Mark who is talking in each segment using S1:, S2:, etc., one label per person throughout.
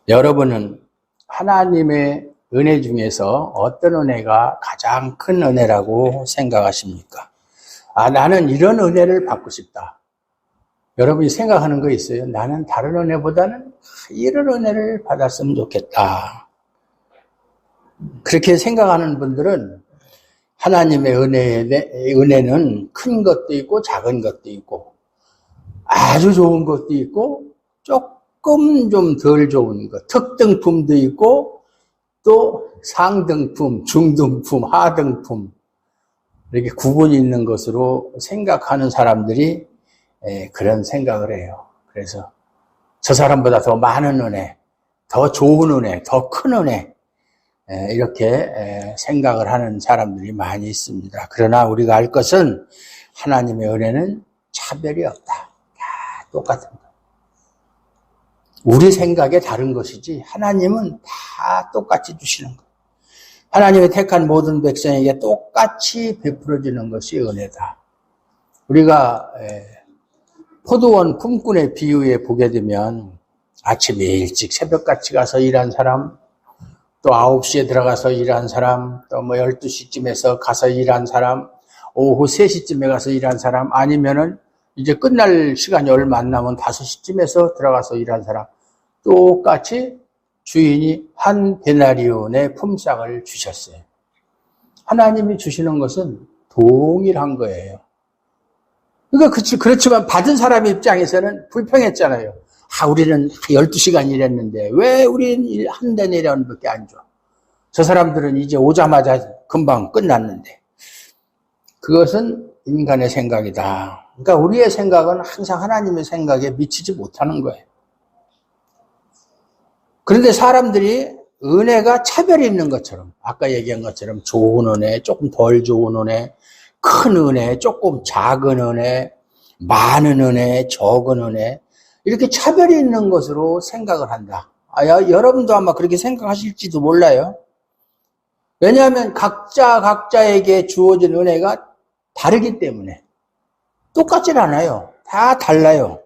S1: 여러분은 하나님의 은혜 중에서 어떤 은혜가 가장 큰 은혜라고 생각하십니까? 나는 이런 은혜를 받고 싶다. 여러분이 생각하는 거 있어요? 나는 다른 은혜보다는 이런 은혜를 받았으면 좋겠다. 그렇게 생각하는 분들은 하나님의 은혜는 큰 것도 있고 작은 것도 있고 아주 좋은 것도 있고 조금 좀 덜 좋은 것, 특등품도 있고 또 상등품, 중등품, 하등품 이렇게 구분이 있는 것으로 생각하는 사람들이 그런 생각을 해요. 그래서 저 사람보다 더 많은 은혜, 더 좋은 은혜, 더 큰 은혜 이렇게 생각을 하는 사람들이 많이 있습니다. 그러나 우리가 알 것은 하나님의 은혜는 차별이 없다. 다 똑같은 것. 우리 생각에 다른 것이지 하나님은 다 똑같이 주시는 것. 하나님의 택한 모든 백성에게 똑같이 베풀어지는 것이 은혜다. 우리가 포도원 품꾼의 비유에 보게 되면 아침에 일찍 새벽같이 가서 일한 사람, 또 9시에 들어가서 일한 사람, 또 12시쯤에서 가서 일한 사람, 오후 3시쯤에 가서 일한 사람, 아니면은 이제 끝날 시간이 얼마 안 남은 5시쯤에서 들어가서 일한 사람, 똑같이 주인이 한 데나리온의 품삯을 주셨어요. 하나님이 주시는 것은 동일한 거예요. 그러니까 그렇지만 받은 사람 입장에서는 불평했잖아요. 우리는 12시간 일했는데 왜 우리는 한 데나리온밖에 안 줘? 저 사람들은 이제 오자마자 금방 끝났는데. 그것은 인간의 생각이다. 그러니까 우리의 생각은 항상 하나님의 생각에 미치지 못하는 거예요. 그런데 사람들이 은혜가 차별이 있는 것처럼, 아까 얘기한 것처럼 좋은 은혜, 조금 덜 좋은 은혜, 큰 은혜, 조금 작은 은혜, 많은 은혜, 적은 은혜, 이렇게 차별이 있는 것으로 생각을 한다. 여러분도 아마 그렇게 생각하실지도 몰라요. 왜냐하면 각자에게 주어진 은혜가 다르기 때문에 똑같진 않아요. 다 달라요.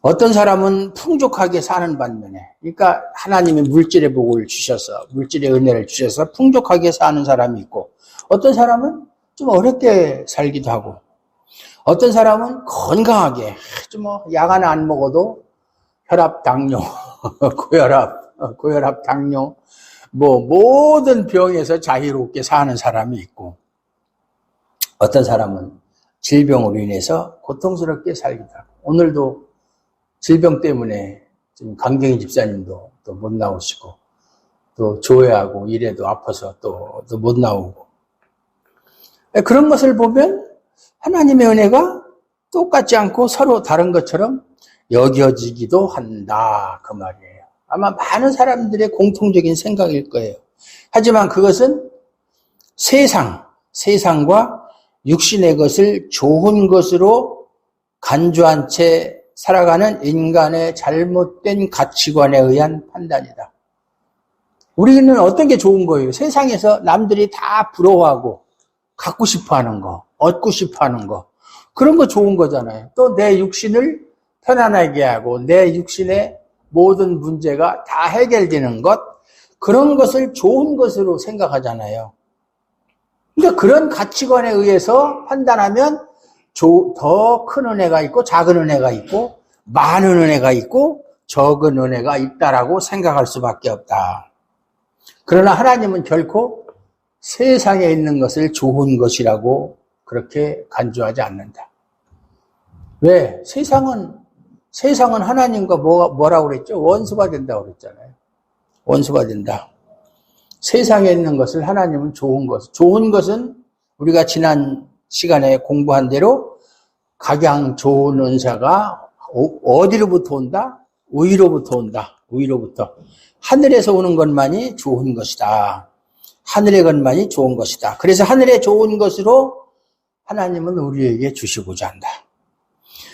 S1: 어떤 사람은 풍족하게 사는 반면에, 그러니까 하나님의 물질의 복을 주셔서, 물질의 은혜를 주셔서 풍족하게 사는 사람이 있고, 어떤 사람은 좀 어렵게 살기도 하고, 어떤 사람은 건강하게, 약 하나 안 먹어도 혈압, 당뇨, 고혈압, 당뇨, 모든 병에서 자유롭게 사는 사람이 있고, 어떤 사람은 질병으로 인해서 고통스럽게 살기도 하고, 오늘도 질병 때문에 지금 강경희 집사님도 또 못 나오시고, 또 조회하고 일해도 아파서 또 못 나오고. 그런 것을 보면 하나님의 은혜가 똑같지 않고 서로 다른 것처럼 여겨지기도 한다. 그 말이에요. 아마 많은 사람들의 공통적인 생각일 거예요. 하지만 그것은 세상과 육신의 것을 좋은 것으로 간주한 채 살아가는 인간의 잘못된 가치관에 의한 판단이다. 우리는 어떤 게 좋은 거예요? 세상에서 남들이 다 부러워하고 갖고 싶어하는 거, 얻고 싶어하는 거, 그런 거 좋은 거잖아요. 또 내 육신을 편안하게 하고 내 육신의 모든 문제가 다 해결되는 것, 그런 것을 좋은 것으로 생각하잖아요. 그러니까 그런 가치관에 의해서 판단하면 더 큰 은혜가 있고 작은 은혜가 있고 많은 은혜가 있고 적은 은혜가 있다라고 생각할 수밖에 없다. 그러나 하나님은 결코 세상에 있는 것을 좋은 것이라고 그렇게 간주하지 않는다. 왜? 세상은 하나님과 뭐라고 그랬죠? 원수가 된다고 그랬잖아요. 원수가 된다. 세상에 있는 것을 하나님은 좋은 것은 우리가 지난 시간에 공부한 대로 가장 좋은 은사가 어디로부터 온다? 위로부터 온다. 위로부터. 하늘에서 오는 것만이 좋은 것이다. 하늘의 것만이 좋은 것이다. 그래서 하늘의 좋은 것으로 하나님은 우리에게 주시고자 한다.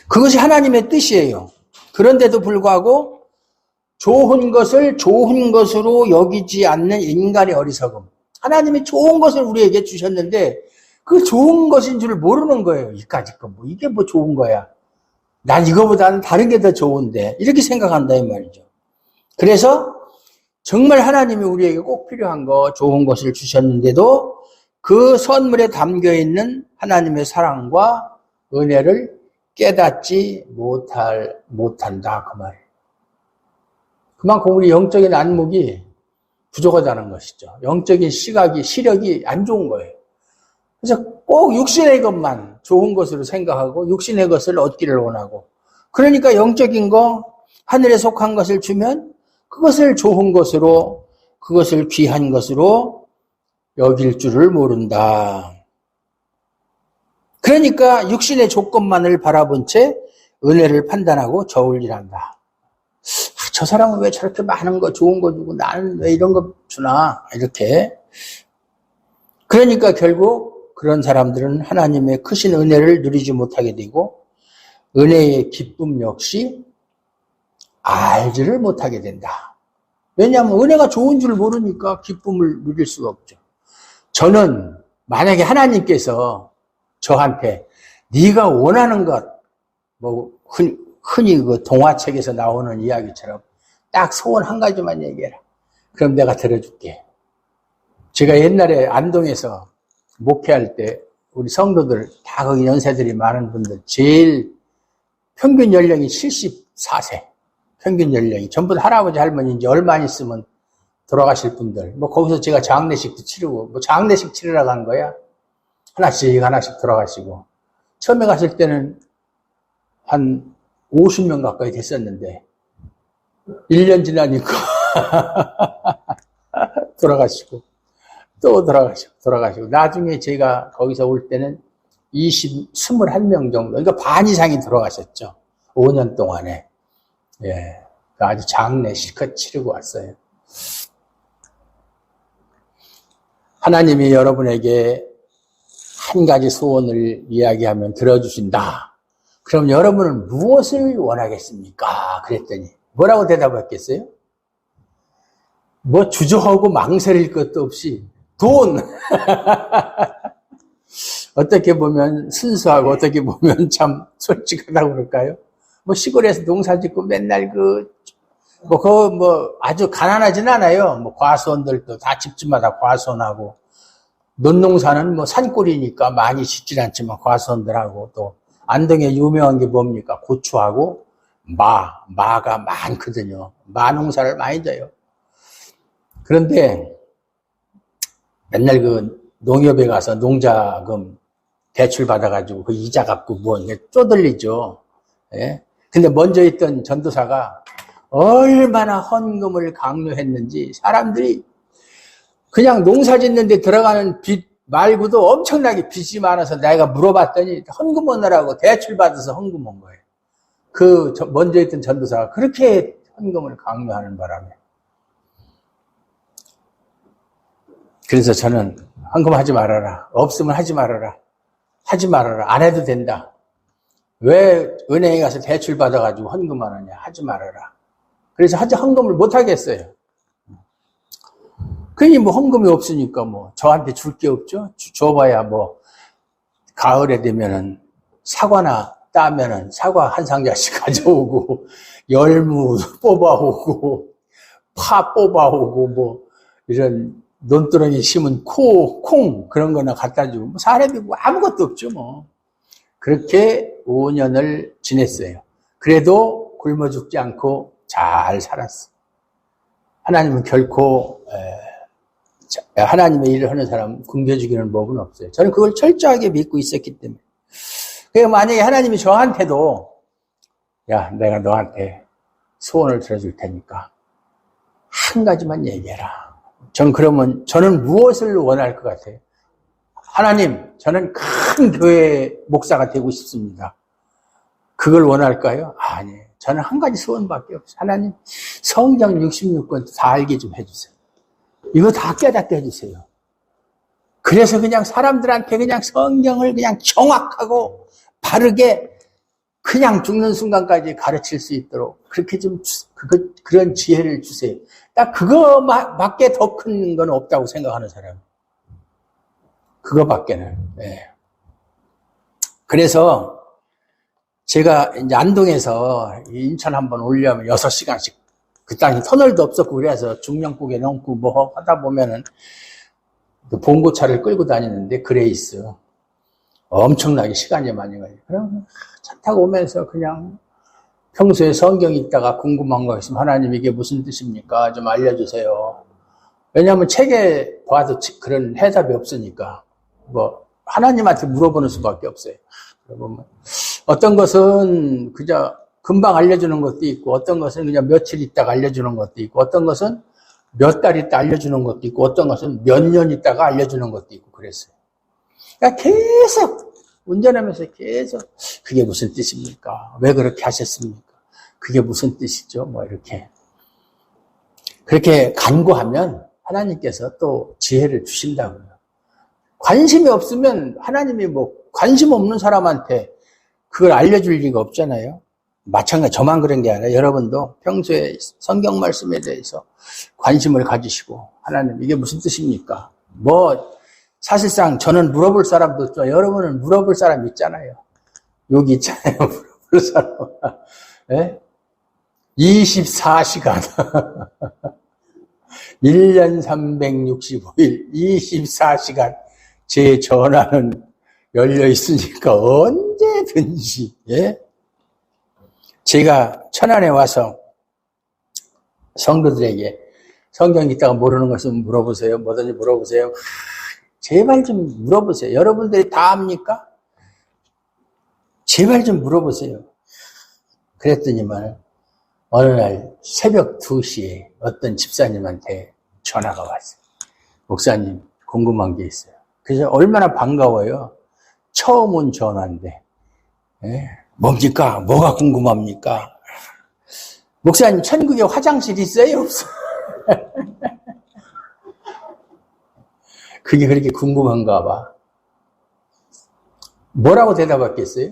S1: 그것이 하나님의 뜻이에요. 그런데도 불구하고 좋은 것을 좋은 것으로 여기지 않는 인간의 어리석음. 하나님이 좋은 것을 우리에게 주셨는데 그 좋은 것인 줄 모르는 거예요. 이까짓 거 이게 뭐 좋은 거야. 난 이거보다는 다른 게 더 좋은데 이렇게 생각한다 이 말이죠. 그래서 정말 하나님이 우리에게 꼭 필요한 거, 좋은 것을 주셨는데도 그 선물에 담겨 있는 하나님의 사랑과 은혜를 깨닫지 못한다. 그 말이에요. 그만큼 우리 영적인 안목이 부족하다는 것이죠. 영적인 시력이 안 좋은 거예요. 그래서 꼭 육신의 것만 좋은 것으로 생각하고 육신의 것을 얻기를 원하고, 그러니까 영적인 거, 하늘에 속한 것을 주면 그것을 좋은 것으로, 그것을 귀한 것으로 여길 줄을 모른다. 그러니까 육신의 조건만을 바라본 채 은혜를 판단하고 저울질한다. 저 사람은 왜 저렇게 많은 거, 좋은 거 주고 나는 왜 이런 거 주나, 이렇게. 그러니까 결국 그런 사람들은 하나님의 크신 은혜를 누리지 못하게 되고 은혜의 기쁨 역시 알지를 못하게 된다. 왜냐하면 은혜가 좋은 줄 모르니까 기쁨을 누릴 수가 없죠. 저는 만약에 하나님께서 저한테 네가 원하는 것, 뭐 흔히 그 동화책에서 나오는 이야기처럼 딱 소원 한 가지만 얘기해라. 그럼 내가 들어줄게. 제가 옛날에 안동에서 목회할 때 우리 성도들 다 거기 연세들이 많은 분들 제일 평균 연령이 74세. 평균 연령이 전부 다 할아버지 할머니 이제 얼마 안 있으면 돌아가실 분들. 뭐 거기서 제가 장례식도 치르고, 뭐 장례식 치르러 간 거야. 하나씩 돌아가시고. 처음에 갔을 때는 한 50명 가까이 됐었는데 1년 지나니까 돌아가시고 또 돌아가시고 나중에 제가 거기서 올 때는 21명 정도, 그러니까 반 이상이 돌아가셨죠. 5년 동안에. 예, 아주 장례 실컷 치르고 왔어요. 하나님이 여러분에게 한 가지 소원을 이야기하면 들어주신다. 그럼 여러분은 무엇을 원하겠습니까? 그랬더니 뭐라고 대답했겠어요? 뭐 주저하고 망설일 것도 없이 돈. 어떻게 보면 순수하고 어떻게 보면 참 솔직하다고 그럴까요? 뭐 시골에서 농사 짓고 맨날 아주 가난하진 않아요. 뭐 과수원들도 다 집집마다 과수원하고, 논농사는 뭐 산골이니까 많이 짓진 않지만 과수원들하고, 또 안동에 유명한 게 뭡니까? 고추하고 마가 많거든요. 마 농사를 많이 져요. 그런데 맨날 그 농협에 가서 농자금 대출 받아가지고 그 이자 갖고 뭐 쪼들리죠. 예? 근데 먼저 있던 전도사가 얼마나 헌금을 강요했는지 사람들이 그냥 농사 짓는데 들어가는 빚 말고도 엄청나게 빚이 많아서 내가 물어봤더니 헌금 오느라고 대출 받아서 헌금 온 거예요. 먼저 있던 전도사가 그렇게 헌금을 강요하는 바람에. 그래서 저는 헌금하지 말아라. 없으면 하지 말아라. 하지 말아라. 안 해도 된다. 왜 은행에 가서 대출 받아가지고 헌금 안 하냐. 하지 말아라. 그래서 헌금을 못 하겠어요. 괜히 뭐 헌금이 없으니까 뭐 저한테 줄 게 없죠. 줘봐야 뭐 가을에 되면은 사과나 따면은 사과 한 상자씩 가져오고 열무 뽑아오고 파 뽑아오고 뭐 이런 논두렁이 심은 콩 그런 거나 갖다 주고 뭐 사람이 뭐 아무것도 없죠 뭐. 그렇게 5년을 지냈어요. 그래도 굶어 죽지 않고 잘 살았어. 하나님은 결코 하나님의 일을 하는 사람 굶겨 죽이는 법은 없어요. 저는 그걸 철저하게 믿고 있었기 때문에. 그러니까 만약에 하나님이 저한테도 야, 내가 너한테 소원을 들어줄 테니까 한 가지만 얘기해라. 저는 무엇을 원할 것 같아요? 하나님, 저는 큰 교회 목사가 되고 싶습니다. 그걸 원할까요? 아니, 저는 한 가지 소원밖에 없어요. 하나님, 성경 66권 다 알게 좀 해주세요. 이거 다 깨닫게 해주세요. 그래서 그냥 사람들한테 그냥 성경을 그냥 정확하고 바르게 그냥 죽는 순간까지 가르칠 수 있도록 그렇게 좀 그런 지혜를 주세요. 딱 그거밖에 더 큰 건 없다고 생각하는 사람. 그거밖에는. 네. 그래서 제가 이제 안동에서 인천 한번 오려면 6시간씩 그 당시 터널도 없었고 그래서 중량국에 넘고 뭐 하다 보면은 그 봉고차를 끌고 다니는데 그레이스 엄청나게 시간이 많이 걸려요. 그럼 차 타고 오면서 그냥 평소에 성경 읽다가 궁금한 거 있으면 하나님 이게 무슨 뜻입니까? 좀 알려주세요. 왜냐하면 책에 봐도 그런 해답이 없으니까 뭐 하나님한테 물어보는 수밖에 없어요. 그러면 어떤 것은 그저 금방 알려주는 것도 있고 어떤 것은 그냥 며칠 있다가 알려주는 것도 있고 어떤 것은 몇 달 있다 알려주는 것도 있고 어떤 것은 몇 년 있다가 알려주는 것도 있고 그랬어요. 그러니까 계속 운전하면서 계속 그게 무슨 뜻입니까? 왜 그렇게 하셨습니까? 그게 무슨 뜻이죠? 뭐 이렇게 그렇게 간구하면 하나님께서 또 지혜를 주신다고요. 관심이 없으면 하나님이 뭐 관심 없는 사람한테 그걸 알려줄 리가 없잖아요. 마찬가지 저만 그런 게 아니라 여러분도 평소에 성경 말씀에 대해서 관심을 가지시고 하나님 이게 무슨 뜻입니까? 뭐 사실상 저는 물어볼 사람도 없죠. 여러분은 물어볼 사람 있잖아요. 여기 있잖아요. 물어볼 사람. 네? 24시간 1년 365일 24시간 제 전화는 열려 있으니까 언제든지 예? 제가 천안에 와서 성도들에게 성경 읽다가 모르는 것은 물어보세요. 뭐든지 물어보세요. 제발 좀 물어보세요. 여러분들이 다 압니까? 제발 좀 물어보세요. 그랬더니만 어느 날 새벽 2시에 어떤 집사님한테 전화가 왔어요. 목사님 궁금한 게 있어요. 그래서 얼마나 반가워요. 처음 온 전화인데 예? 뭡니까? 뭐가 궁금합니까? 목사님 천국에 화장실 있어요? 없어요? 그게 그렇게 궁금한가 봐. 뭐라고 대답했겠어요?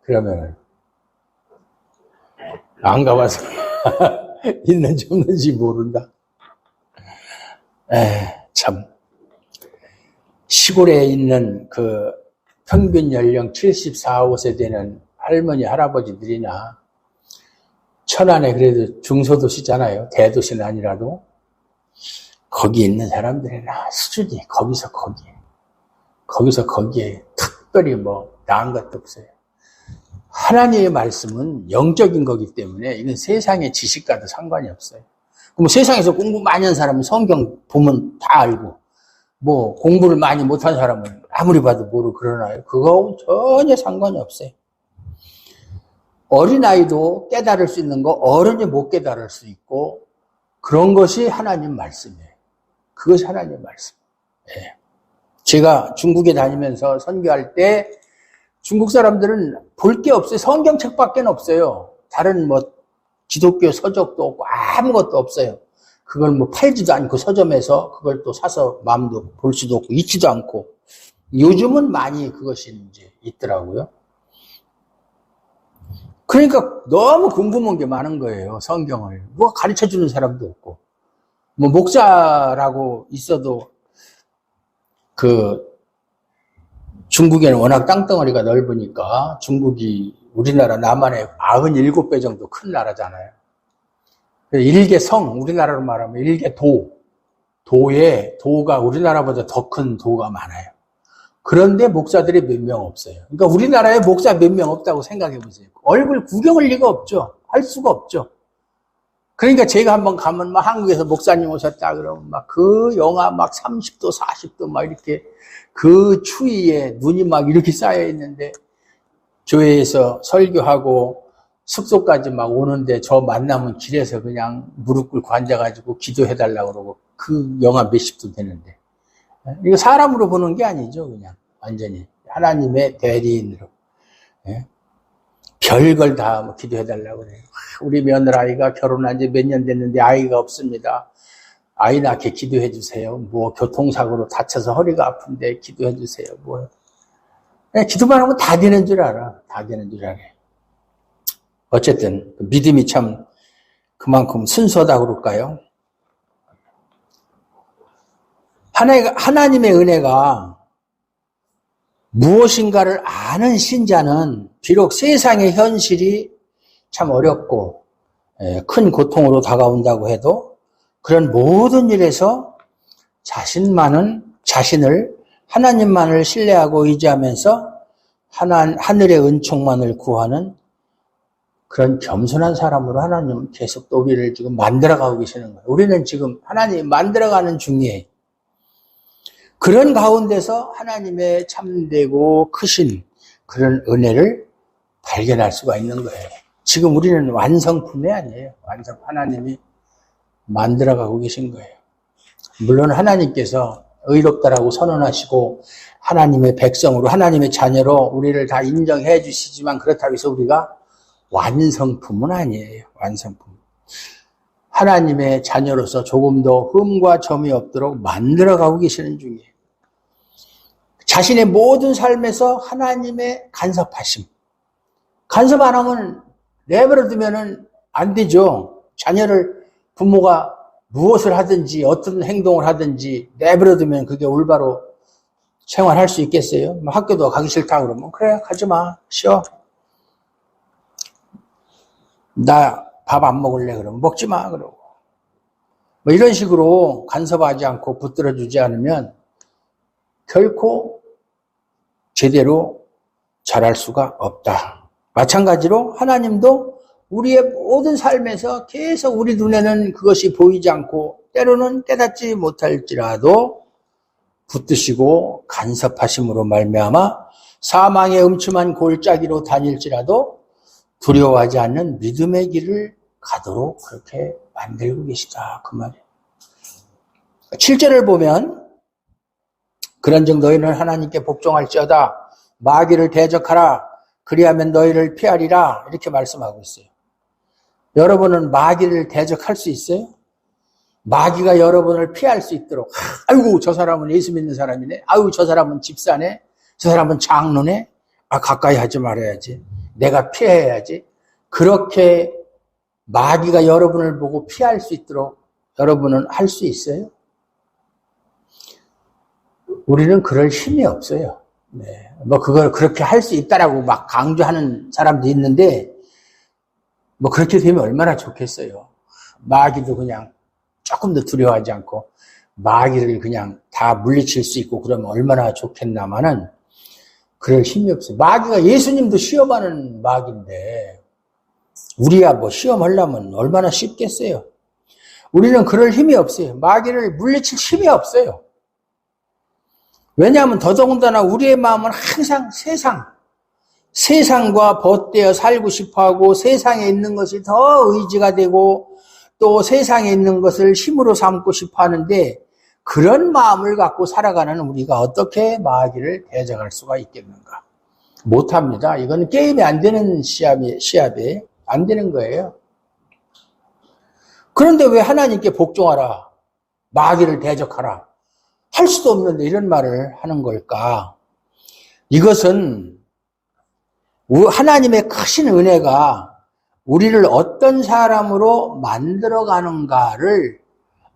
S1: 그러면 안 가봐서 있는지 없는지 모른다. 참 시골에 있는 그 평균 연령 74, 5세 되는 할머니, 할아버지들이나 천안에 그래도 중소도시잖아요. 대도시는 아니라도 거기 있는 사람들이나 수준이 거기서 거기에 특별히 뭐 나은 것도 없어요. 하나님의 말씀은 영적인 거기 때문에 이건 세상의 지식과도 상관이 없어요. 그럼 세상에서 공부 많이 한 사람은 성경 보면 다 알고 뭐 공부를 많이 못한 사람은 아무리 봐도 모르고 그러나요? 그거하고 전혀 상관이 없어요. 어린아이도 깨달을 수 있는 거 어른이 못 깨달을 수 있고 그런 것이 하나님 말씀이에요. 그것이 하나님 말씀. 예. 제가 중국에 다니면서 선교할 때 중국 사람들은 볼 게 없어요. 성경책밖에 없어요. 다른 뭐 기독교 서적도 없고 아무것도 없어요. 그걸 뭐 팔지도 않고 서점에서 그걸 또 사서 마음도 볼 수도 없고 읽지도 않고 요즘은 많이 그것이 이제 있더라고요. 그러니까 너무 궁금한 게 많은 거예요. 성경을. 뭐 가르쳐 주는 사람도 없고. 뭐 목사라고 있어도 그 중국에는 워낙 땅덩어리가 넓으니까 중국이 우리나라 남한의 97배 정도 큰 나라잖아요. 일개 성, 우리나라로 말하면 일개 도가 우리나라보다 더 큰 도가 많아요. 그런데 목사들이 몇 명 없어요. 그러니까 우리나라에 목사 몇 명 없다고 생각해 보세요. 얼굴 구경할 리가 없죠. 할 수가 없죠. 그러니까 제가 한번 가면 막 한국에서 목사님 오셨다 그러면 막 그 영하 막 30도, 40도 막 이렇게 그 추위에 눈이 막 이렇게 쌓여 있는데 교회에서 설교하고 숙소까지 막 오는데 저 만나면 길에서 그냥 무릎 꿇고 앉아가지고 기도해달라고 그러고 그 영하 몇십 도 되는데 이거 사람으로 보는 게 아니죠. 그냥 완전히 하나님의 대리인으로 별걸 다 기도해달라고 그래요. 우리 며느라이가 결혼한 지 몇 년 됐는데 아이가 없습니다. 아이 낳게 기도해 주세요. 뭐 교통사고로 다쳐서 허리가 아픈데 기도해 주세요. 뭐 기도만 하면 다 되는 줄 알아. 다 되는 줄 알아. 어쨌든 믿음이 참 그만큼 순수하다고 그럴까요? 하나님의 은혜가 무엇인가를 아는 신자는 비록 세상의 현실이 참 어렵고 큰 고통으로 다가온다고 해도 그런 모든 일에서 자신을 하나님만을 신뢰하고 의지하면서 하늘의 은총만을 구하는 그런 겸손한 사람으로 하나님은 계속 또 우리를 지금 만들어가고 계시는 거예요. 우리는 지금 하나님 만들어가는 중이에요. 그런 가운데서 하나님의 참되고 크신 그런 은혜를 발견할 수가 있는 거예요. 지금 우리는 완성품이 아니에요. 하나님이 만들어가고 계신 거예요. 물론 하나님께서 의롭다라고 선언하시고 하나님의 백성으로 하나님의 자녀로 우리를 다 인정해 주시지만 그렇다고 해서 우리가 완성품은 아니에요. 완성품. 하나님의 자녀로서 조금 더 흠과 점이 없도록 만들어가고 계시는 중이에요. 자신의 모든 삶에서 하나님의 간섭하심. 간섭 안 하면 내버려 두면은 안 되죠. 자녀를 부모가 무엇을 하든지 어떤 행동을 하든지 내버려 두면 그게 올바로 생활할 수 있겠어요? 학교도 가기 싫다 그러면 그래 가지 마. 쉬어. 나 밥 안 먹을래 그러면 먹지 마 그러고. 이런 식으로 간섭하지 않고 붙들어주지 않으면 결코 제대로 잘할 수가 없다. 마찬가지로 하나님도 우리의 모든 삶에서 계속 우리 눈에는 그것이 보이지 않고 때로는 깨닫지 못할지라도 붙드시고 간섭하심으로 말미암아 사망의 음침한 골짜기로 다닐지라도 두려워하지 않는 믿음의 길을 가도록 그렇게 만들고 계시다. 그 말이에요. 7절을 보면 그런즉 너희는 하나님께 복종할지어다. 마귀를 대적하라. 그리하면 너희를 피하리라. 이렇게 말씀하고 있어요. 여러분은 마귀를 대적할 수 있어요? 마귀가 여러분을 피할 수 있도록 아이고 저 사람은 예수 믿는 사람이네. 아이고 저 사람은 집사네. 저 사람은 장로네. 가까이 하지 말아야지. 내가 피해야지. 그렇게 마귀가 여러분을 보고 피할 수 있도록 여러분은 할 수 있어요? 우리는 그럴 힘이 없어요. 네. 그걸 그렇게 할 수 있다라고 막 강조하는 사람도 있는데, 그렇게 되면 얼마나 좋겠어요. 마귀도 그냥 조금 더 두려워하지 않고, 마귀를 그냥 다 물리칠 수 있고 그러면 얼마나 좋겠나마는, 그럴 힘이 없어요. 마귀가 예수님도 시험하는 마귀인데, 우리야 시험하려면 얼마나 쉽겠어요. 우리는 그럴 힘이 없어요. 마귀를 물리칠 힘이 없어요. 왜냐하면 더더군다나 우리의 마음은 항상 세상과 벗되어 살고 싶어하고 세상에 있는 것이 더 의지가 되고 또 세상에 있는 것을 힘으로 삼고 싶어하는데 그런 마음을 갖고 살아가는 우리가 어떻게 마귀를 대적할 수가 있겠는가? 못합니다. 이건 게임이 안 되는 시합이 안 되는 거예요. 그런데 왜 하나님께 복종하라, 마귀를 대적하라 할 수도 없는데 이런 말을 하는 걸까? 이것은 하나님의 크신 은혜가 우리를 어떤 사람으로 만들어가는가를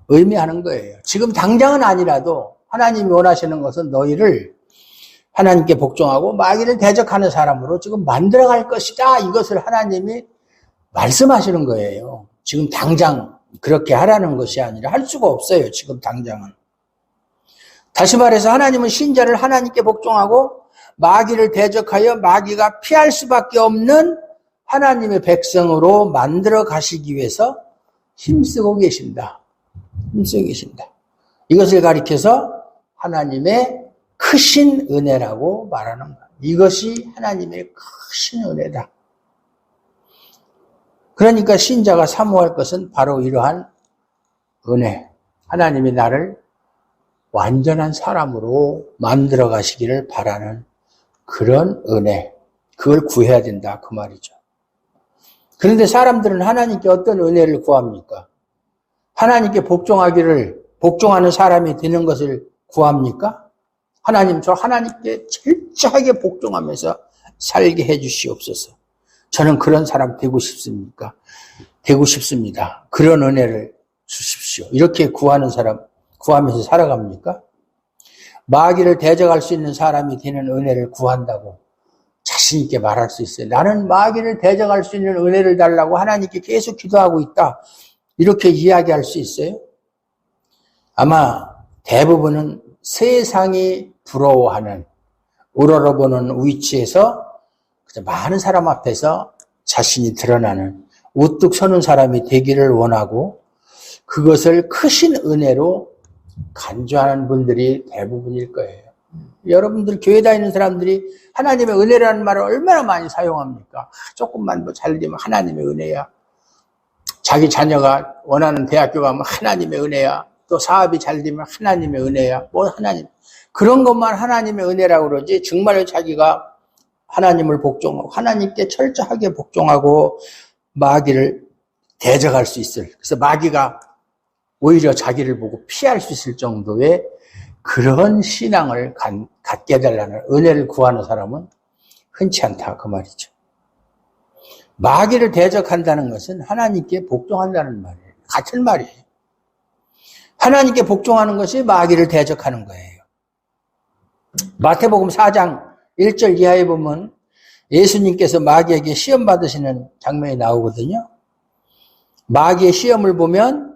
S1: 의미하는 거예요. 지금 당장은 아니라도 하나님이 원하시는 것은 너희를 하나님께 복종하고 마귀를 대적하는 사람으로 지금 만들어갈 것이다. 이것을 하나님이 말씀하시는 거예요. 지금 당장 그렇게 하라는 것이 아니라 할 수가 없어요. 지금 당장은. 다시 말해서 하나님은 신자를 하나님께 복종하고 마귀를 대적하여 마귀가 피할 수밖에 없는 하나님의 백성으로 만들어 가시기 위해서 힘쓰고 계신다. 힘쓰고 계신다. 이것을 가리켜서 하나님의 크신 은혜라고 말하는 거예요. 이것이 하나님의 크신 은혜다. 그러니까 신자가 사모할 것은 바로 이러한 은혜. 하나님이 나를 완전한 사람으로 만들어 가시기를 바라는 그런 은혜. 그걸 구해야 된다. 그 말이죠. 그런데 사람들은 하나님께 어떤 은혜를 구합니까? 하나님께 복종하는 사람이 되는 것을 구합니까? 하나님, 저 하나님께 철저하게 복종하면서 살게 해 주시옵소서. 저는 그런 사람 되고 싶습니까? 되고 싶습니다. 그런 은혜를 주십시오. 이렇게 구하면서 살아갑니까? 마귀를 대적할 수 있는 사람이 되는 은혜를 구한다고 자신 있게 말할 수 있어요. 나는 마귀를 대적할 수 있는 은혜를 달라고 하나님께 계속 기도하고 있다. 이렇게 이야기할 수 있어요. 아마 대부분은 세상이 부러워하는, 우러러보는 위치에서 많은 사람 앞에서 자신이 드러나는, 우뚝 서는 사람이 되기를 원하고 그것을 크신 은혜로 간주하는 분들이 대부분일 거예요. 여러분들 교회 다니는 사람들이 하나님의 은혜라는 말을 얼마나 많이 사용합니까? 조금만 뭐 잘 되면 하나님의 은혜야. 자기 자녀가 원하는 대학교 가면 하나님의 은혜야. 또 사업이 잘 되면 하나님의 은혜야. 뭐 하나님. 그런 것만 하나님의 은혜라고 그러지 정말 자기가 하나님을 복종하고 하나님께 철저하게 복종하고 마귀를 대적할 수 있을. 그래서 마귀가 오히려 자기를 보고 피할 수 있을 정도의 그런 신앙을 갖게 해달라는 은혜를 구하는 사람은 흔치 않다 그 말이죠. 마귀를 대적한다는 것은 하나님께 복종한다는 말이에요. 같은 말이에요. 하나님께 복종하는 것이 마귀를 대적하는 거예요. 마태복음 4장 1절 이하에 보면 예수님께서 마귀에게 시험 받으시는 장면이 나오거든요. 마귀의 시험을 보면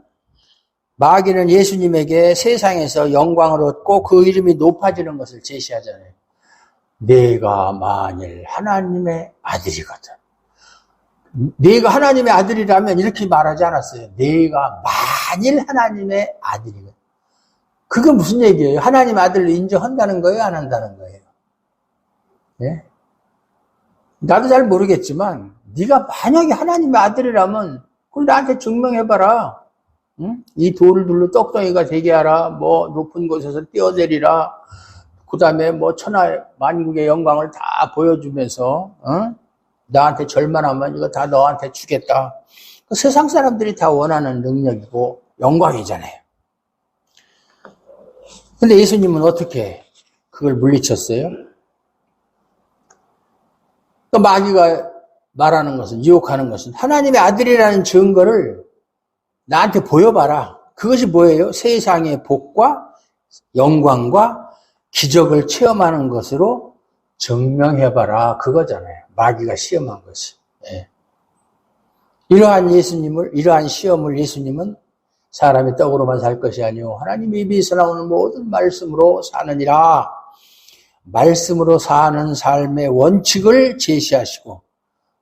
S1: 마귀는 예수님에게 세상에서 영광을 얻고 그 이름이 높아지는 것을 제시하잖아요. 네가 만일 하나님의 아들이거든. 네가 하나님의 아들이라면 이렇게 말하지 않았어요. 네가 만일 하나님의 아들이거든. 그게 무슨 얘기예요? 하나님의 아들로 인정한다는 거예요? 안 한다는 거예요? 예? 나도 잘 모르겠지만 네가 만약에 하나님의 아들이라면 그걸 나한테 증명해봐라. 응? 이 돌을 둘러 떡덩이가 되게 하라. 뭐 높은 곳에서 뛰어내리라. 그 다음에 뭐 천하 만국의 영광을 다 보여주면서 나한테 절만하면 이거 다 너한테 주겠다. 세상 사람들이 다 원하는 능력이고 영광이잖아요. 근데 예수님은 어떻게 그걸 물리쳤어요? 또 마귀가 말하는 것은, 유혹하는 것은 하나님의 아들이라는 증거를 나한테 보여봐라. 그것이 뭐예요? 세상의 복과 영광과 기적을 체험하는 것으로 증명해봐라. 그거잖아요. 마귀가 시험한 것이. 예. 이러한 시험을 예수님은 사람의 떡으로만 살 것이 아니오 하나님의 입에서 나오는 모든 말씀으로 사느니라. 말씀으로 사는 삶의 원칙을 제시하시고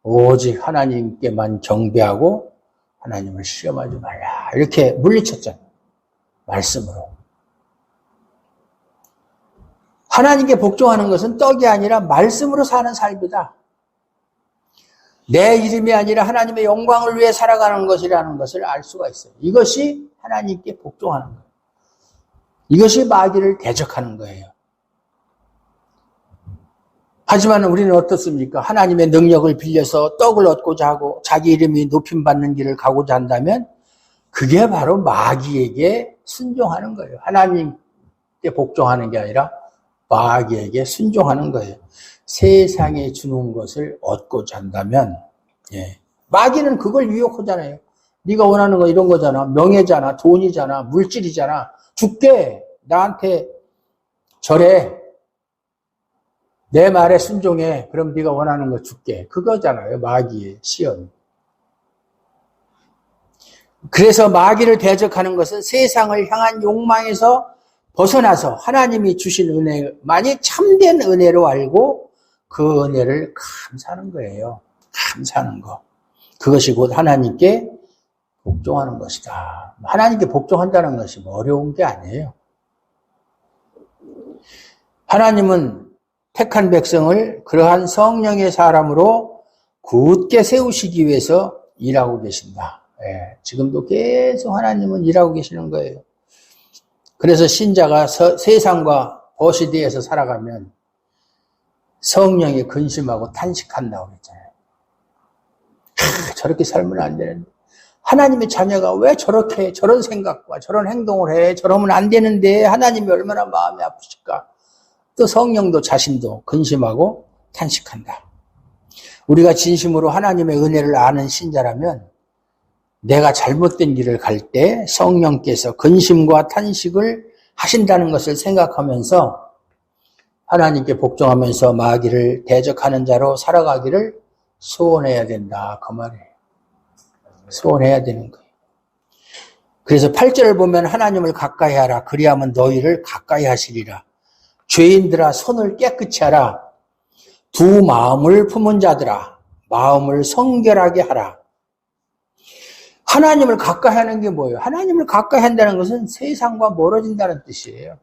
S1: 오직 하나님께만 경배하고 하나님을 시험하지 말라. 이렇게 물리쳤잖아요. 말씀으로. 하나님께 복종하는 것은 떡이 아니라 말씀으로 사는 삶이다. 내 이름이 아니라 하나님의 영광을 위해 살아가는 것이라는 것을 알 수가 있어요. 이것이 하나님께 복종하는 거예요. 이것이 마귀를 대적하는 거예요. 하지만 우리는 어떻습니까? 하나님의 능력을 빌려서 떡을 얻고자 하고 자기 이름이 높임받는 길을 가고자 한다면 그게 바로 마귀에게 순종하는 거예요. 하나님께 복종하는 게 아니라 마귀에게 순종하는 거예요. 세상에 주는 것을 얻고자 한다면 마귀는 그걸 유혹하잖아요. 네가 원하는 거 이런 거잖아. 명예잖아. 돈이잖아. 물질이잖아. 줄게. 나한테 절해. 내 말에 순종해. 그럼 네가 원하는 거 줄게. 그거잖아요. 마귀의 시험. 그래서 마귀를 대적하는 것은 세상을 향한 욕망에서 벗어나서 하나님이 주신 은혜만이 참된 은혜로 알고 그 은혜를 감사하는 거예요. 감사하는 거. 그것이 곧 하나님께 복종하는 것이다. 하나님께 복종한다는 것이 뭐 어려운 게 아니에요. 하나님은 택한 백성을 그러한 성령의 사람으로 굳게 세우시기 위해서 일하고 계신다. 지금도 계속 하나님은 일하고 계시는 거예요. 그래서 신자가 세상과 거시대에서 살아가면 성령에 근심하고 탄식한다고 그랬잖아요. 저렇게 살면 안 되는데 하나님의 자녀가 왜 저렇게 저런 생각과 저런 행동을 해? 저러면 안 되는데 하나님이 얼마나 마음이 아프실까? 또 성령도 자신도 근심하고 탄식한다. 우리가 진심으로 하나님의 은혜를 아는 신자라면 내가 잘못된 길을 갈 때 성령께서 근심과 탄식을 하신다는 것을 생각하면서 하나님께 복종하면서 마귀를 대적하는 자로 살아가기를 소원해야 된다. 그 말이에요. 소원해야 되는 거예요. 그래서 8절을 보면 하나님을 가까이 하라. 그리하면 너희를 가까이 하시리라. 죄인들아 손을 깨끗이 하라. 두 마음을 품은 자들아 마음을 성결하게 하라. 하나님을 가까이 하는 게 뭐예요? 하나님을 가까이 한다는 것은 세상과 멀어진다는 뜻이에요.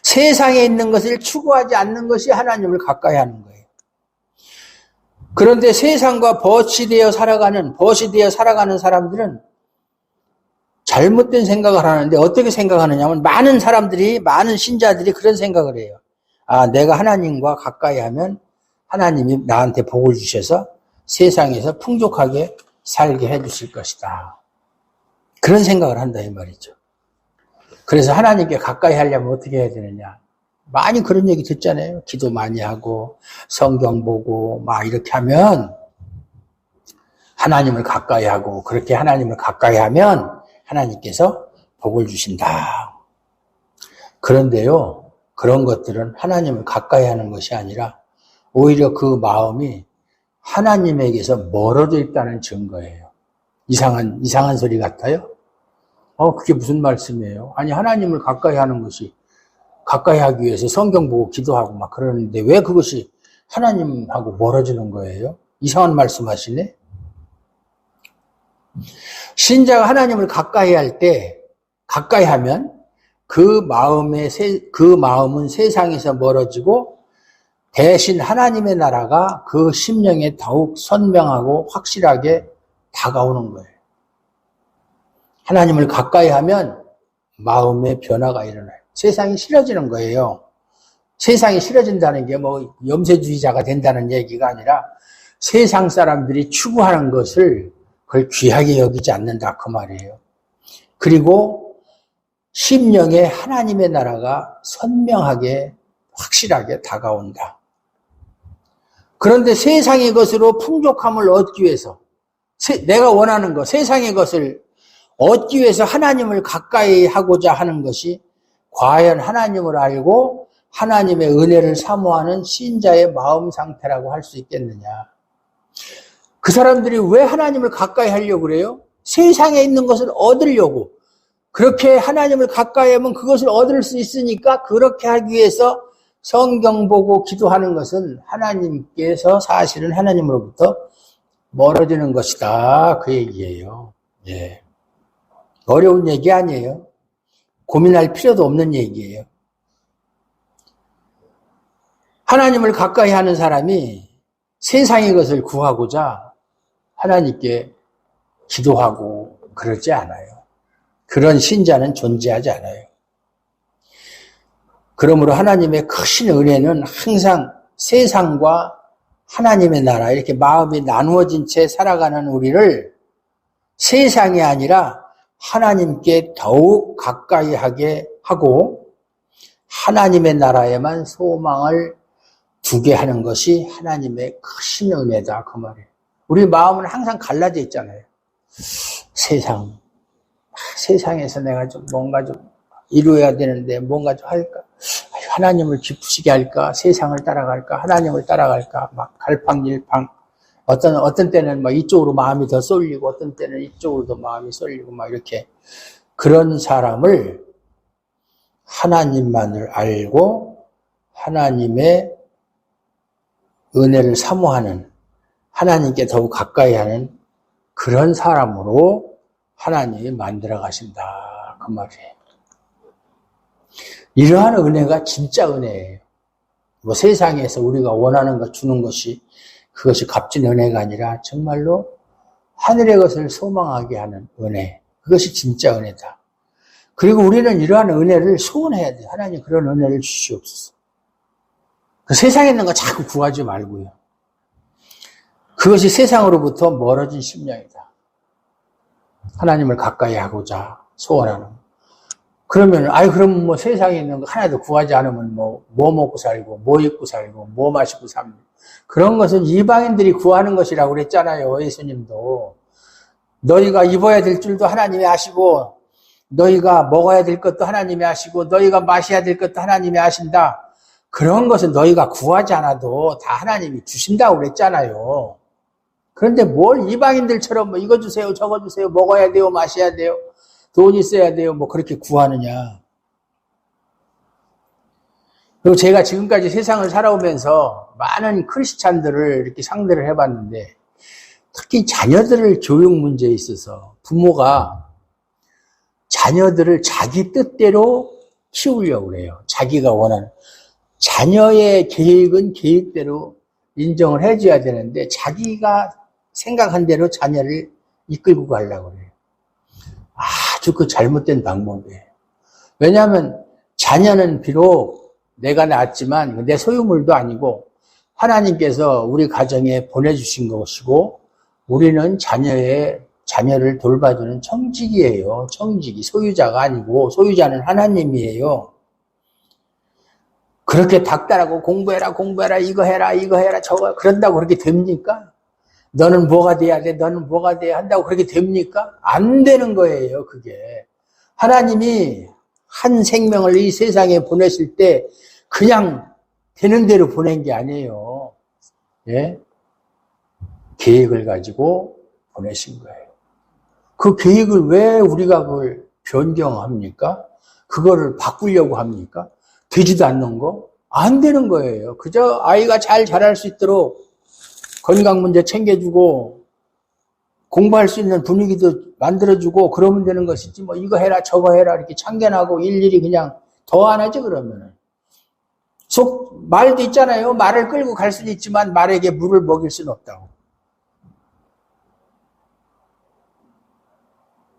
S1: 세상에 있는 것을 추구하지 않는 것이 하나님을 가까이 하는 거예요. 그런데 세상과 벗이 되어 살아가는 사람들은 잘못된 생각을 하는데 어떻게 생각하느냐면 많은 신자들이 그런 생각을 해요. 아, 내가 하나님과 가까이 하면 하나님이 나한테 복을 주셔서 세상에서 풍족하게 살게 해주실 것이다. 그런 생각을 한다 이 말이죠. 그래서 하나님께 가까이 하려면 어떻게 해야 되느냐. 많이 그런 얘기 듣잖아요. 기도 많이 하고 성경 보고 막 이렇게 하면 하나님을 가까이 하고 그렇게 하나님을 가까이 하면 하나님께서 복을 주신다. 그런데요, 그런 것들은 하나님을 가까이 하는 것이 아니라 오히려 그 마음이 하나님에게서 멀어져 있다는 증거예요. 이상한 소리 같아요? 그게 무슨 말씀이에요? 아니, 하나님을 가까이 하는 것이 가까이 하기 위해서 성경 보고 기도하고 막 그러는데 왜 그것이 하나님하고 멀어지는 거예요? 이상한 말씀 하시네? 신자가 하나님을 가까이 하면 그 마음은 세상에서 멀어지고 대신 하나님의 나라가 그 심령에 더욱 선명하고 확실하게 다가오는 거예요. 하나님을 가까이 하면 마음의 변화가 일어나요. 세상이 싫어지는 거예요. 세상이 싫어진다는 게 뭐 염세주의자가 된다는 얘기가 아니라 세상 사람들이 추구하는 것을 그걸 귀하게 여기지 않는다 그 말이에요. 그리고 심령에 하나님의 나라가 선명하게 확실하게 다가온다. 그런데 세상의 것으로 풍족함을 얻기 위해서 내가 원하는 것, 세상의 것을 얻기 위해서 하나님을 가까이 하고자 하는 것이 과연 하나님을 알고 하나님의 은혜를 사모하는 신자의 마음 상태라고 할 수 있겠느냐. 그 사람들이 왜 하나님을 가까이 하려고 그래요? 세상에 있는 것을 얻으려고. 그렇게 하나님을 가까이 하면 그것을 얻을 수 있으니까 그렇게 하기 위해서 성경 보고 기도하는 것은 하나님께서 사실은 하나님으로부터 멀어지는 것이다. 그 얘기예요. 예. 어려운 얘기 아니에요. 고민할 필요도 없는 얘기예요. 하나님을 가까이 하는 사람이 세상의 것을 구하고자 하나님께 기도하고 그러지 않아요. 그런 신자는 존재하지 않아요. 그러므로 하나님의 크신 은혜는 항상 세상과 하나님의 나라 이렇게 마음이 나누어진 채 살아가는 우리를 세상이 아니라 하나님께 더욱 가까이 하게 하고 하나님의 나라에만 소망을 두게 하는 것이 하나님의 크신 은혜다 그 말이에요. 우리 마음은 항상 갈라져 있잖아요. 세상에서 내가 좀 뭔가 좀 이루어야 되는데 뭔가 좀 할까? 하나님을 기쁘시게 할까? 세상을 따라갈까? 하나님을 따라갈까? 막 갈팡질팡. 어떤 때는 막 이쪽으로 마음이 더 쏠리고 어떤 때는 이쪽으로 더 마음이 쏠리고 막 이렇게 그런 사람을 하나님만을 알고 하나님의 은혜를 사모하는 하나님께 더욱 가까이 하는 그런 사람으로 하나님이 만들어 가신다. 그 말이에요. 이러한 은혜가 진짜 은혜예요. 뭐 세상에서 우리가 원하는 것 주는 것이 그것이 값진 은혜가 아니라 정말로 하늘의 것을 소망하게 하는 은혜. 그것이 진짜 은혜다. 그리고 우리는 이러한 은혜를 소원해야 돼요. 하나님 그런 은혜를 주시옵소서. 그 세상에 있는 거 자꾸 구하지 말고요. 그것이 세상으로부터 멀어진 심령이다. 하나님을 가까이 하고자 소원하는 거. 그러면 그럼 뭐 세상에 있는 거 하나도 구하지 않으면 뭐 먹고 살고 뭐 입고 살고 뭐 마시고 삽니다. 그런 것은 이방인들이 구하는 것이라고 그랬잖아요. 예수님도. 너희가 입어야 될 줄도 하나님이 아시고 너희가 먹어야 될 것도 하나님이 아시고 너희가 마셔야 될 것도 하나님이 아신다. 그런 것은 너희가 구하지 않아도 다 하나님이 주신다고 그랬잖아요. 그런데 뭘 이방인들처럼 뭐 이거 주세요, 저거 주세요, 먹어야 돼요, 마셔야 돼요, 돈 있어야 돼요, 뭐 그렇게 구하느냐. 그리고 제가 지금까지 세상을 살아오면서 많은 크리스찬들을 이렇게 상대를 해봤는데, 특히 자녀들을 교육 문제에 있어서 부모가 자녀들을 자기 뜻대로 키우려고 그래요. 자기가 원하는. 자녀의 계획은 계획대로 인정을 해줘야 되는데 자기가 생각한 대로 자녀를 이끌고 가려고 그래요. 아주 그 잘못된 방법이에요. 왜냐하면 자녀는 비록 내가 낳았지만 내 소유물도 아니고 하나님께서 우리 가정에 보내주신 것이고 우리는 자녀를 돌봐주는 청직이에요. 청직이 소유자가 아니고 소유자는 하나님이에요. 그렇게 닥달하고 공부해라 이거 해라 저거 그런다고 그렇게 됩니까? 너는 뭐가 돼야 돼 너는 뭐가 돼야 한다고 그렇게 됩니까? 안 되는 거예요. 그게 하나님이 한 생명을 이 세상에 보내실 때 그냥 되는 대로 보낸 게 아니에요. 예? 계획을 가지고 보내신 거예요. 그 계획을 왜 우리가 그걸 변경합니까? 그거를 바꾸려고 합니까? 되지도 않는 거? 안 되는 거예요. 그저 아이가 잘 자랄 수 있도록 건강 문제 챙겨주고 공부할 수 있는 분위기도 만들어주고 그러면 되는 것이지 뭐 이거 해라 저거 해라 이렇게 참견하고 일일이 그냥 더 안 하지 그러면은. 말도 있잖아요. 말을 끌고 갈 수는 있지만 말에게 물을 먹일 수는 없다고.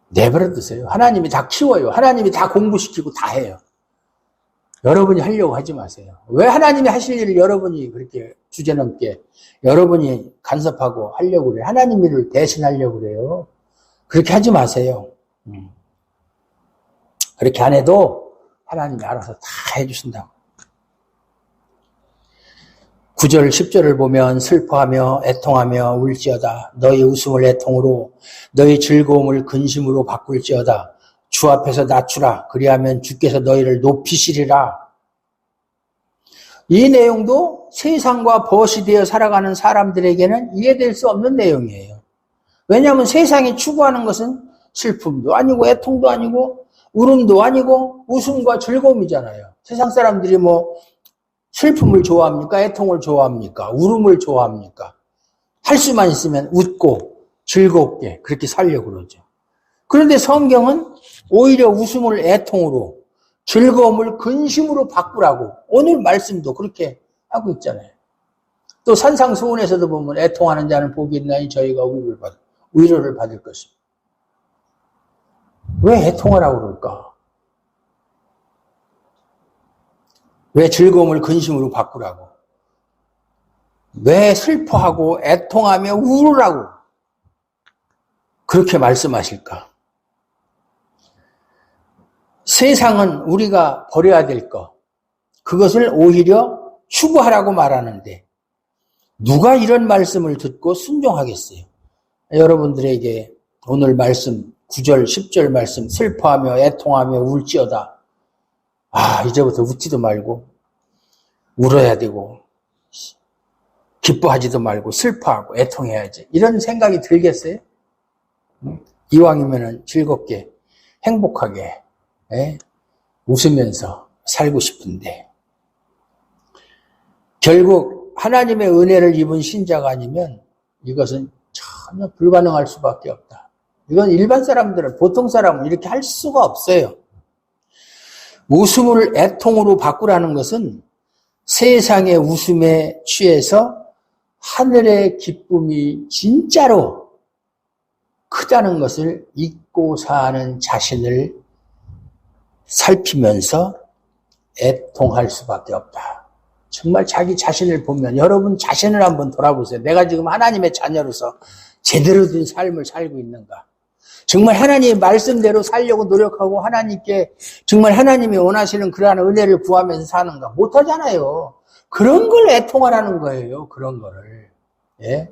S1: 내버려 두세요. 하나님이 다 키워요. 하나님이 다 공부시키고 다 해요. 여러분이 하려고 하지 마세요. 왜 하나님이 하실 일을 여러분이 그렇게 주제넘게 여러분이 간섭하고 하려고 그래요. 하나님 일을 대신하려고 그래요. 그렇게 하지 마세요. 그렇게 안 해도 하나님이 알아서 다 해주신다고. 9절 10절을 보면 슬퍼하며 애통하며 울지어다. 너희 웃음을 애통으로 너희 즐거움을 근심으로 바꿀지어다. 주 앞에서 낮추라. 그리하면 주께서 너희를 높이시리라. 이 내용도 세상과 벗이 되어 살아가는 사람들에게는 이해될 수 없는 내용이에요. 왜냐하면 세상이 추구하는 것은 슬픔도 아니고 애통도 아니고 울음도 아니고 웃음과 즐거움이잖아요. 세상 사람들이 뭐 슬픔을 좋아합니까? 애통을 좋아합니까? 울음을 좋아합니까? 할 수만 있으면 웃고 즐겁게 그렇게 살려고 그러죠. 그런데 성경은 오히려 웃음을 애통으로 즐거움을 근심으로 바꾸라고 오늘 말씀도 그렇게 하고 있잖아요. 또 산상수훈에서도 보면 애통하는 자는 복이 있나니 저희가 위로를 받을 것입니다. 왜 애통하라고 그럴까? 왜 즐거움을 근심으로 바꾸라고? 왜 슬퍼하고 애통하며 울으라고 그렇게 말씀하실까? 세상은 우리가 버려야 될 것, 그것을 오히려 추구하라고 말하는데 누가 이런 말씀을 듣고 순종하겠어요? 여러분들에게 오늘 말씀 9절 10절 말씀 슬퍼하며 애통하며 울지어다. 이제부터 웃지도 말고 울어야 되고 기뻐하지도 말고 슬퍼하고 애통해야지. 이런 생각이 들겠어요? 이왕이면 즐겁게 행복하게 웃으면서 살고 싶은데 결국 하나님의 은혜를 입은 신자가 아니면 이것은 전혀 불가능할 수밖에 없다. 이건 일반 사람들은 보통 사람은 이렇게 할 수가 없어요. 웃음을 애통으로 바꾸라는 것은 세상의 웃음에 취해서 하늘의 기쁨이 진짜로 크다는 것을 잊고 사는 자신을 살피면서 애통할 수밖에 없다. 정말 자기 자신을 보면 여러분 자신을 한번 돌아보세요. 내가 지금 하나님의 자녀로서 제대로 된 삶을 살고 있는가? 정말 하나님의 말씀대로 살려고 노력하고 하나님께 정말 하나님이 원하시는 그러한 은혜를 구하면서 사는가? 못하잖아요. 그런 걸 애통하라는 거예요. 그런 거를. 예?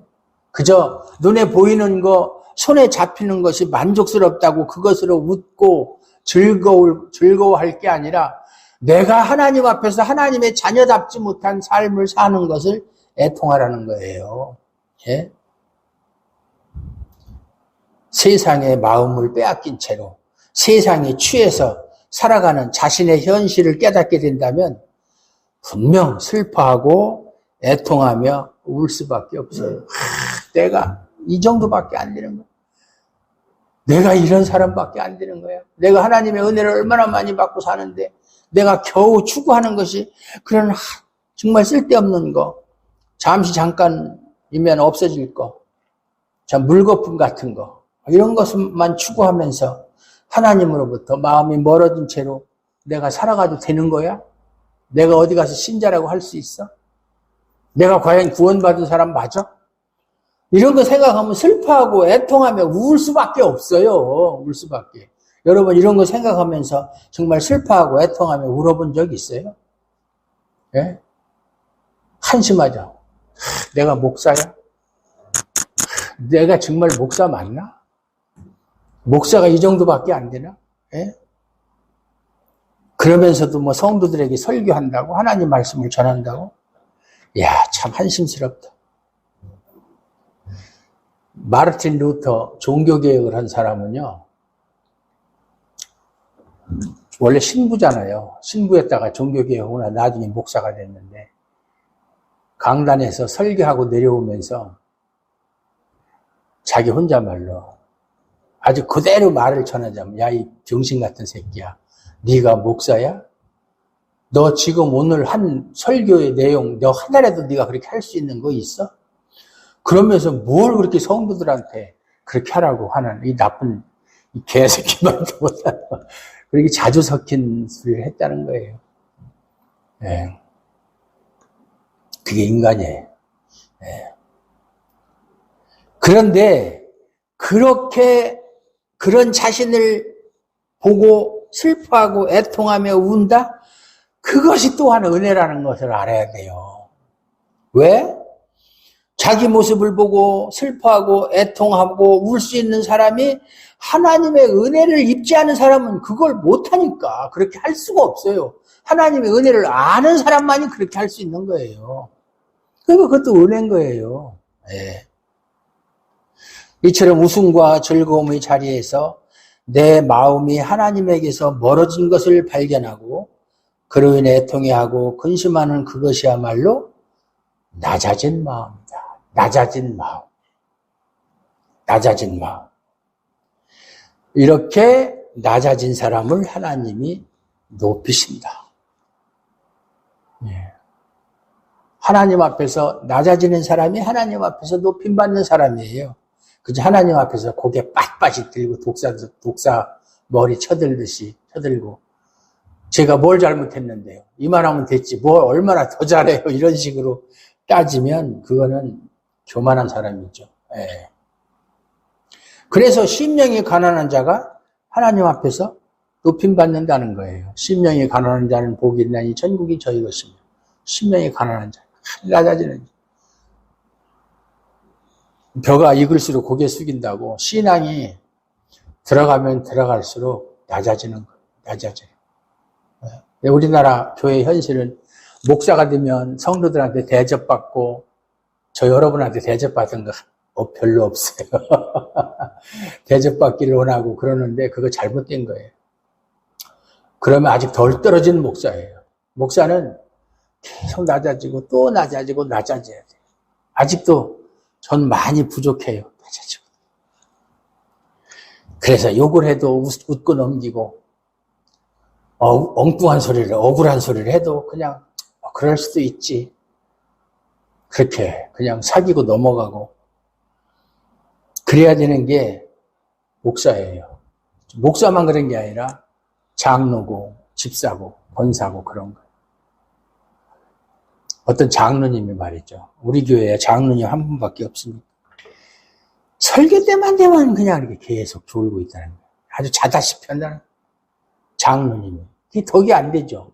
S1: 그저 눈에 보이는 거, 손에 잡히는 것이 만족스럽다고 그것으로 웃고 즐거워할 게 아니라 내가 하나님 앞에서 하나님의 자녀답지 못한 삶을 사는 것을 애통하라는 거예요. 예? 세상의 마음을 빼앗긴 채로 세상에 취해서 살아가는 자신의 현실을 깨닫게 된다면 분명 슬퍼하고 애통하며 울 수밖에 없어요. 내가 이 정도밖에 안 되는 거야. 내가 이런 사람밖에 안 되는 거야. 내가 하나님의 은혜를 얼마나 많이 받고 사는데 내가 겨우 추구하는 것이 그런 정말 쓸데없는 거, 잠시 잠깐이면 없어질 거, 참 물거품 같은 거, 이런 것만 추구하면서 하나님으로부터 마음이 멀어진 채로 내가 살아가도 되는 거야? 내가 어디 가서 신자라고 할 수 있어? 내가 과연 구원받은 사람 맞아? 이런 거 생각하면 슬퍼하고 애통하며 울 수밖에 없어요. 울 수밖에. 여러분 이런 거 생각하면서 정말 슬퍼하고 애통하며 울어본 적 있어요? 예? 한심하죠. 내가 목사야? 내가 정말 목사 맞나? 목사가 이 정도밖에 안 되나? 예? 그러면서도 뭐 성도들에게 설교한다고 하나님 말씀을 전한다고? 야, 참 한심스럽다. 마르틴 루터 종교개혁을 한 사람은요, 원래 신부잖아요. 신부였다가 종교개혁을 하고 나중에 목사가 됐는데, 강단에서 설교하고 내려오면서 자기 혼자말로 아주 그대로 말을 전하자면, 야, 이 병신 같은 새끼야. 네가 목사야? 너 지금 오늘 한 설교의 내용, 너 하나라도 네가 그렇게 할 수 있는 거 있어? 그러면서 뭘 그렇게 성도들한테 그렇게 하라고 하는 이 나쁜 이 개새끼만 보다 그렇게 자주 섞인 소리를 했다는 거예요. 예. 그게 인간이에요. 예. 그런데 그렇게 그런 자신을 보고 슬퍼하고 애통하며 운다? 그것이 또한 은혜라는 것을 알아야 돼요. 왜? 자기 모습을 보고 슬퍼하고 애통하고 울 수 있는 사람이 하나님의 은혜를 입지 않은 사람은 그걸 못하니까 그렇게 할 수가 없어요. 하나님의 은혜를 아는 사람만이 그렇게 할 수 있는 거예요. 그러니까 그것도 은혜인 거예요. 네. 이처럼 웃음과 즐거움의 자리에서 내 마음이 하나님에게서 멀어진 것을 발견하고 그로 인해 애통해하고 근심하는 그것이야말로 낮아진 마음이다. 낮아진 마음. 낮아진 마음. 이렇게 낮아진 사람을 하나님이 높이신다. 예. 하나님 앞에서 낮아지는 사람이 하나님 앞에서 높임받는 사람이에요. 그저 하나님 앞에서 고개 빳빳이 들고 독사 머리 쳐들고 제가 뭘 잘못했는데요. 이만하면 됐지. 뭘 얼마나 더 잘해요. 이런 식으로 따지면 그거는 교만한 사람이죠. 예. 그래서 심령이 가난한 자가 하나님 앞에서 높임받는다는 거예요. 심령이 가난한 자는 복이 있나니 천국이 저희 것이며 심령이 가난한 자, 낮아지는 벼가 익을수록 고개 숙인다고 신앙이 들어가면 들어갈수록 낮아지는 거예요. 낮아져요. 우리나라 교회 현실은 목사가 되면 성도들한테 대접받고 저 여러분한테 대접받은 거 별로 없어요. 대접받기를 원하고 그러는데 그거 잘못된 거예요. 그러면 아직 덜 떨어진 목사예요. 목사는 계속 낮아지고 또 낮아지고 낮아져야 돼요. 아직도 전 많이 부족해요. 낮아지고. 그래서 욕을 해도 웃고 넘기고 엉뚱한 소리를 억울한 소리를 해도 그냥 그럴 수도 있지. 그렇게 그냥 사귀고 넘어가고 그래야 되는 게 목사예요. 목사만 그런 게 아니라 장로고 집사고 권사고 그런 거. 어떤 장로님이 말이죠. 우리 교회에 장로님 한 분밖에 없습니다. 설교 때만 되면 그냥 이렇게 계속 졸고 있다는 거예요. 아주 자다시피 한다는 거예요. 장로님이. 그게 덕이 안 되죠.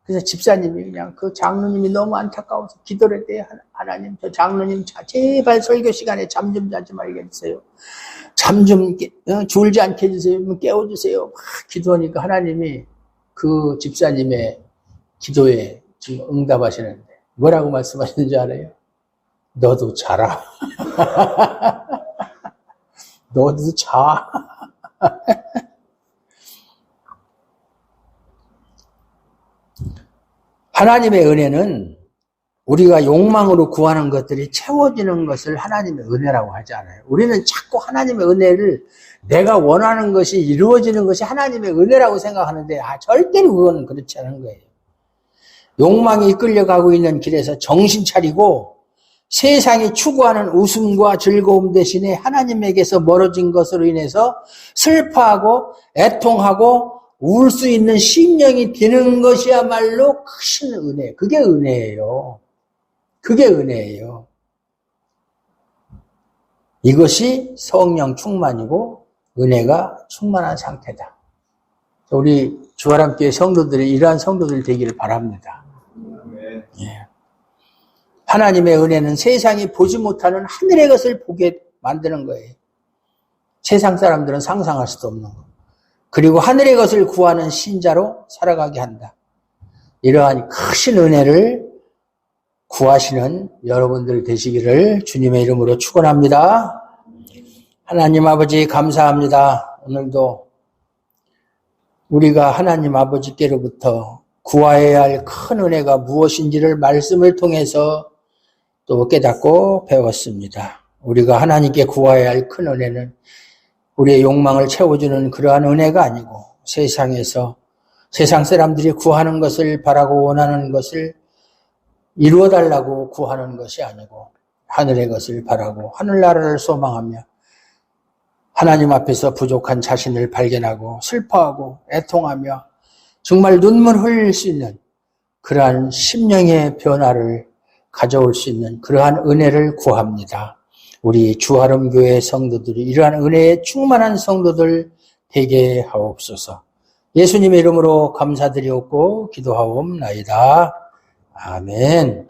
S1: 그래서 집사님이 그냥 그 장로님이 너무 안타까워서 기도를 했대요. 하나님, 저 장로님 제발 설교 시간에 잠 좀 자지 말게 해주세요. 잠 좀 졸지 않게 해주세요. 깨워주세요. 막 기도하니까 하나님이 그 집사님의 기도에 지금 응답하시는데 뭐라고 말씀하시는 줄 알아요? 너도 자라. 너도 자. 하나님의 은혜는 우리가 욕망으로 구하는 것들이 채워지는 것을 하나님의 은혜라고 하지 않아요. 우리는 자꾸 하나님의 은혜를 내가 원하는 것이 이루어지는 것이 하나님의 은혜라고 생각하는데 절대로 그건 그렇지 않은 거예요. 욕망이 끌려가고 있는 길에서 정신 차리고 세상이 추구하는 웃음과 즐거움 대신에 하나님에게서 멀어진 것으로 인해서 슬퍼하고 애통하고 울 수 있는 심령이 되는 것이야말로 크신 은혜. 그게 은혜예요. 그게 은혜예요. 이것이 성령 충만이고 은혜가 충만한 상태다. 우리 주아람교회 성도들이 이러한 성도들 되기를 바랍니다. 예. 하나님의 은혜는 세상이 보지 못하는 하늘의 것을 보게 만드는 거예요. 세상 사람들은 상상할 수도 없는 거. 그리고 하늘의 것을 구하는 신자로 살아가게 한다. 이러한 크신 은혜를 구하시는 여러분들 되시기를 주님의 이름으로 축원합니다. 하나님 아버지 감사합니다. 오늘도 우리가 하나님 아버지께로부터 구하여야 할 큰 은혜가 무엇인지를 말씀을 통해서 또 깨닫고 배웠습니다. 우리가 하나님께 구하여야 할 큰 은혜는 우리의 욕망을 채워주는 그러한 은혜가 아니고 세상에서 세상 사람들이 구하는 것을 바라고 원하는 것을 이루어달라고 구하는 것이 아니고 하늘의 것을 바라고 하늘나라를 소망하며 하나님 앞에서 부족한 자신을 발견하고 슬퍼하고 애통하며 정말 눈물 흘릴 수 있는 그러한 심령의 변화를 가져올 수 있는 그러한 은혜를 구합니다. 우리 주하름교회 성도들이 이러한 은혜에 충만한 성도들 되게 하옵소서. 예수님의 이름으로 감사드리옵고 기도하옵나이다. 아멘.